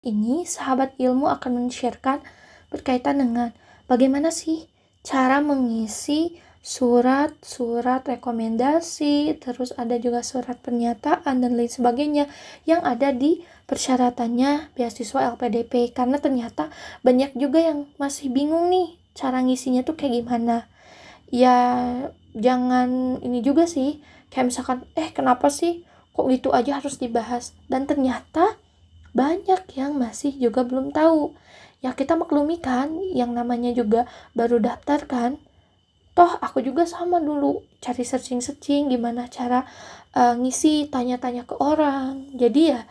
ini sahabat ilmu akan men-sharekan berkaitan dengan bagaimana sih cara mengisi surat rekomendasi, terus ada juga surat pernyataan dan lain sebagainya yang ada di persyaratannya beasiswa LPDP. Karena ternyata banyak juga yang masih bingung nih cara ngisinya tuh kayak gimana. Ya jangan ini juga sih, kayak misalkan kenapa sih kok gitu aja harus dibahas, dan ternyata banyak yang masih juga belum tahu. Ya kita maklumi kan, yang namanya juga baru daftar kan. Toh aku juga sama dulu cari searching gimana cara ngisi, tanya-tanya ke orang. Jadi ya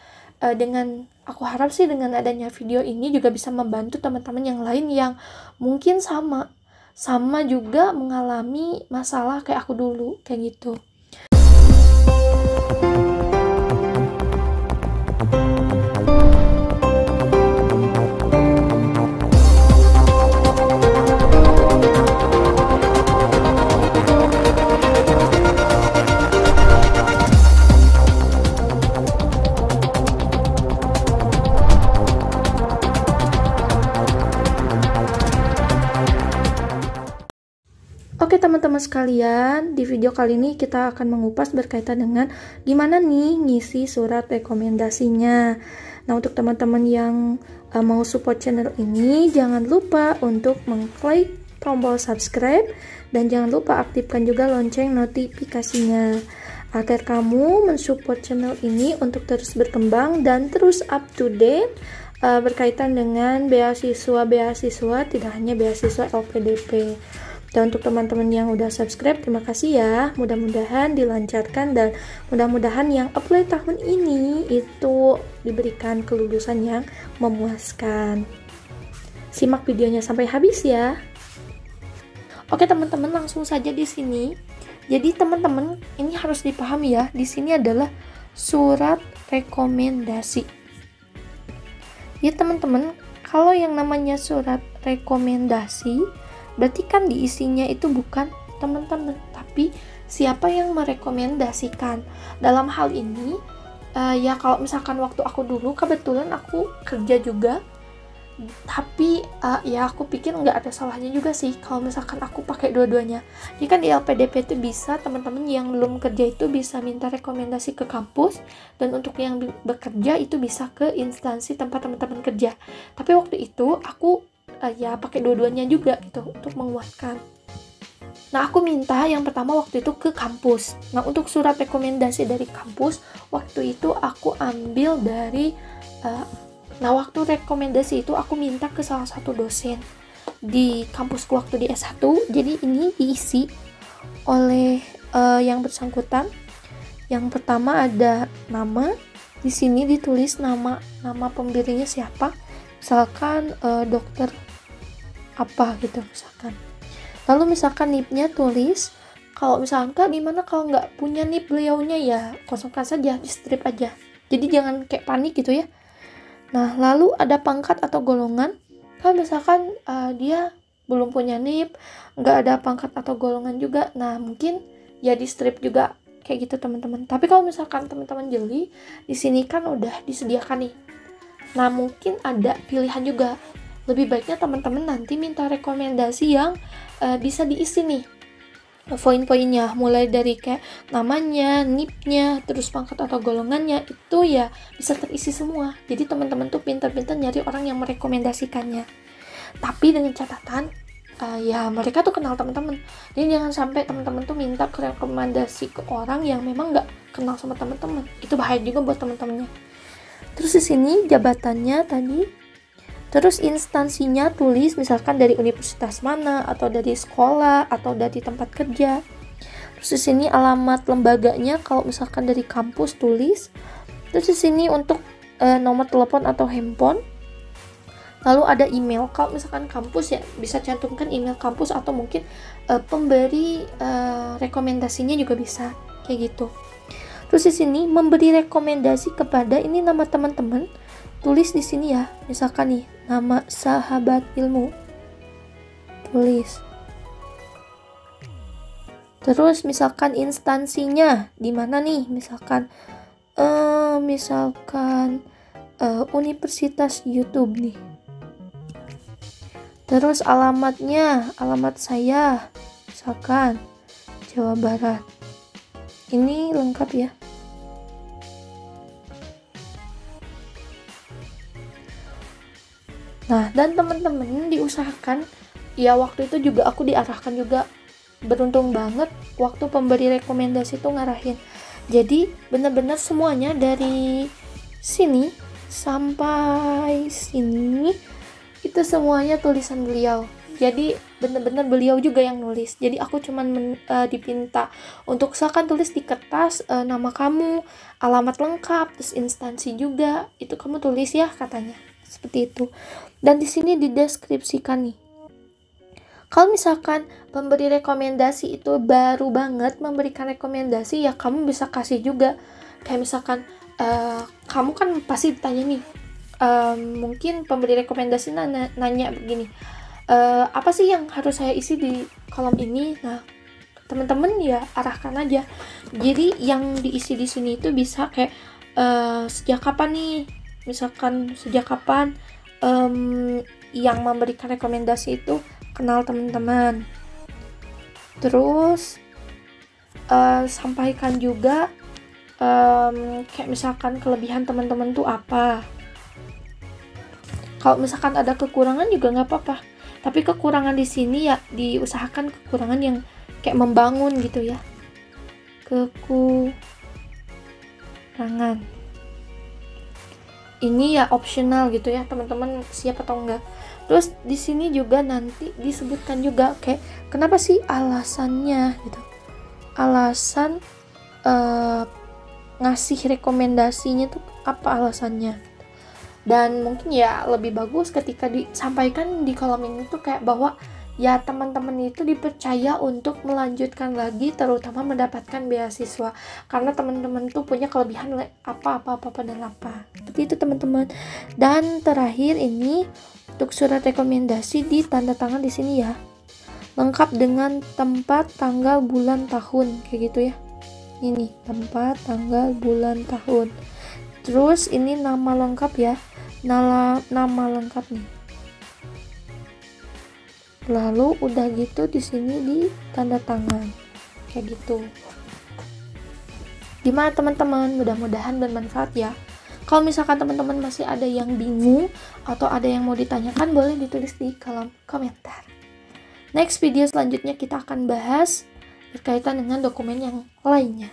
dengan aku harap sih dengan adanya video ini juga bisa membantu teman-teman yang lain yang mungkin sama juga mengalami masalah kayak aku dulu kayak gitu. Oke teman-teman sekalian, di video kali ini kita akan mengupas berkaitan dengan gimana nih ngisi surat rekomendasinya. Nah, untuk teman-teman yang mau support channel ini, jangan lupa untuk mengklik tombol subscribe dan jangan lupa aktifkan juga lonceng notifikasinya agar kamu mensupport channel ini untuk terus berkembang dan terus up to date berkaitan dengan beasiswa tidak hanya beasiswa LPDP. Dan untuk teman-teman yang udah subscribe, terima kasih ya. Mudah-mudahan dilancarkan dan mudah-mudahan yang apply tahun ini itu diberikan kelulusan yang memuaskan. Simak videonya sampai habis ya. Oke teman-teman, langsung saja di sini. Jadi teman-teman, ini harus dipahami ya. Di sini adalah surat rekomendasi. Ya teman-teman, kalau yang namanya surat rekomendasi berarti kan diisinya itu bukan teman-teman, tapi siapa yang merekomendasikan. Dalam hal ini, ya kalau misalkan waktu aku dulu, kebetulan aku kerja juga, tapi ya aku pikir nggak ada salahnya juga sih kalau misalkan aku pakai dua-duanya. Jadi kan di LPDP itu bisa, teman-teman yang belum kerja itu bisa minta rekomendasi ke kampus, dan untuk yang bekerja itu bisa ke instansi tempat teman-teman kerja. Tapi waktu itu aku ya pakai dua-duanya juga gitu untuk menguatkan. Nah, aku minta yang pertama waktu itu ke kampus. Nah, untuk surat rekomendasi dari kampus waktu itu aku ambil dari waktu rekomendasi itu aku minta ke salah satu dosen di kampusku waktu di S1. Jadi ini diisi oleh yang bersangkutan. Yang pertama ada nama. Di sini ditulis nama pemberinya siapa. Misalkan dokter apa gitu misalkan. Lalu misalkan NIP-nya tulis, kalau misalkan Kak gimana kalau nggak punya NIP beliaunya, ya kosongkan saja, di strip aja. Jadi jangan kayak panik gitu ya. Nah, lalu ada pangkat atau golongan. Kalau misalkan dia belum punya NIP, nggak ada pangkat atau golongan juga, nah mungkin ya di strip juga kayak gitu teman-teman. Tapi kalau misalkan teman-teman jeli, di sini kan udah disediakan nih. Nah, mungkin ada pilihan juga. Lebih baiknya teman-teman nanti minta rekomendasi yang bisa diisi nih poin-poinnya, mulai dari kayak namanya, NIP-nya, terus pangkat atau golongannya, itu ya bisa terisi semua. Jadi teman-teman tuh pintar-pintar nyari orang yang merekomendasikannya. Tapi dengan catatan ya mereka tuh kenal teman-teman. Jadi jangan sampai teman-teman tuh minta rekomendasi ke orang yang memang nggak kenal sama teman-teman. Itu bahaya juga buat teman-temannya. Terus di sini jabatannya tadi, terus instansinya tulis misalkan dari universitas mana, atau dari sekolah, atau dari tempat kerja. Terus di sini alamat lembaganya, kalau misalkan dari kampus tulis. Terus di sini untuk nomor telepon atau handphone. Lalu ada email, kalau misalkan kampus ya bisa cantumkan email kampus, atau mungkin pemberi rekomendasinya juga bisa kayak gitu. Terus di sini memberi rekomendasi kepada, ini nama teman-teman, tulis di sini ya. Misalkan nih nama sahabat ilmu, tulis. Terus misalkan instansinya di mana nih? Misalkan universitas YouTube nih. Terus alamatnya, alamat saya misalkan Jawa Barat. Ini lengkap ya. Nah, dan teman-teman diusahakan ya, waktu itu juga aku diarahkan juga, beruntung banget waktu pemberi rekomendasi itu ngarahin. Jadi benar-benar semuanya dari sini sampai sini itu semuanya tulisan beliau. Jadi benar-benar beliau juga yang nulis. Jadi aku cuman dipinta untuk silakan tulis di kertas nama kamu, alamat lengkap, terus instansi juga. Itu kamu tulis ya katanya. Seperti itu. Dan di sini dideskripsikan nih. Kalau misalkan pemberi rekomendasi itu baru banget memberikan rekomendasi, ya kamu bisa kasih juga. Kayak misalkan kamu kan pasti ditanya nih, mungkin pemberi rekomendasi nanya begini, apa sih yang harus saya isi di kolom ini? Nah, teman-teman ya arahkan aja. Jadi yang diisi di sini itu bisa kayak sejak kapan nih, misalkan sejak kapan yang memberikan rekomendasi itu kenal teman-teman. Terus sampaikan juga kayak misalkan kelebihan teman-teman tuh apa. Kalau misalkan ada kekurangan juga nggak apa-apa, tapi kekurangan di sini ya diusahakan kekurangan yang kayak membangun gitu ya. Kekurangan ini ya optional gitu ya, teman-teman siap atau enggak. Terus di sini juga nanti disebutkan juga kayak kenapa sih alasannya gitu, alasan ngasih rekomendasinya tuh apa alasannya. Dan mungkin ya lebih bagus ketika disampaikan di kolom ini tuh kayak bahwa ya teman-teman itu dipercaya untuk melanjutkan lagi, terutama mendapatkan beasiswa, karena teman-teman tuh punya kelebihan apa dan apa. Seperti itu teman-teman. Dan terakhir ini untuk surat rekomendasi di tanda tangan di sini ya, lengkap dengan tempat, tanggal, bulan, tahun kayak gitu ya. Ini tempat, tanggal, bulan, tahun. Terus ini nama lengkap ya, nama lengkap nih. Lalu udah gitu di sini di tanda tangan kayak gitu. Gimana teman-teman? Mudah-mudahan bermanfaat ya. Kalau misalkan teman-teman masih ada yang bingung atau ada yang mau ditanyakan, boleh ditulis di kolom komentar. Next video selanjutnya kita akan bahas berkaitan dengan dokumen yang lainnya.